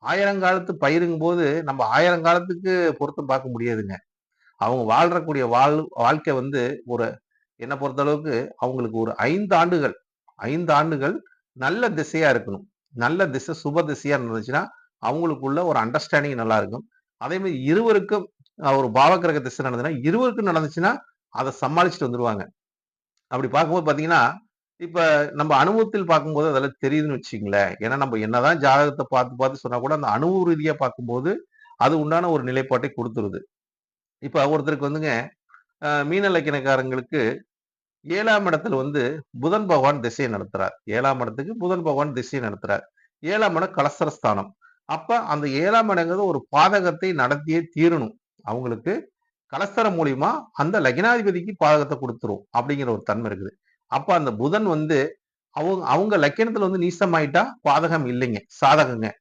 ஆயிரங்காலத்து பயிருங்கும் போது நம்ம ஆயிரங்காலத்துக்கு பொருத்தம் பார்க்க முடியாதுங்க. அவங்க வாழ்றக்கூடிய வாழ்க்கை வந்து ஒரு என்ன பொறுத்தளவுக்கு அவங்களுக்கு ஒரு 5 ஆண்டுகள் 5 ஆண்டுகள் நல்ல திசையா இருக்கணும். நல்ல திசை சுப திசையா இருந்துச்சுன்னா, அவங்களுக்குள்ள ஒரு அண்டர்ஸ்டாண்டிங் நல்லா இருக்கும். அதே மாரி இருவருக்கும் ஒரு பாவக்கிரக திசை நடந்ததுன்னா, இருவருக்கும் நடந்துச்சுன்னா, அத சமாளிச்சுட்டு வந்துருவாங்க. அப்படி பார்க்கும்போது பார்த்தீங்கன்னா, இப்ப நம்ம அனுபவத்தில் பார்க்கும்போது அதெல்லாம் தெரியுதுன்னு வச்சுக்கங்களேன். ஏன்னா நம்ம என்னதான் ஜாதகத்த பார்த்து, பார்த்து சொன்னா கூட அந்த அனுபவ ரீதியா பார்க்கும்போது, அது உண்டான ஒரு நிலைப்பாட்டை குடுத்துருது. இப்ப ஒருத்தருக்கு வந்துங்க, மீன லக்கினக்காரங்களுக்கு 7ஆம் இடத்துல வந்து புதன் பகவான் திசையை நடத்துறார். 7ஆம் இடத்துக்கு புதன் பகவான் திசையை நடத்துறார். 7ஆம் இடம் கலஸ்திரஸ்தானம். அப்ப அந்த 7ஆம் இடங்கிறது ஒரு பாதகத்தை நடத்தியே தீரணும். அவங்களுக்கு கலஸ்திரம் மூலியமா அந்த லக்னாதிபதிக்கு பாதகத்த குடுத்துரும். அப்படிங்கிற ஒரு தன்மை இருக்குது. அப்ப அந்த புதன் வந்து அவங்க அவங்க லக்கினத்துல வந்து நீசமாயிட்டா பாதகம் இல்லைங்க. சாதகங்க.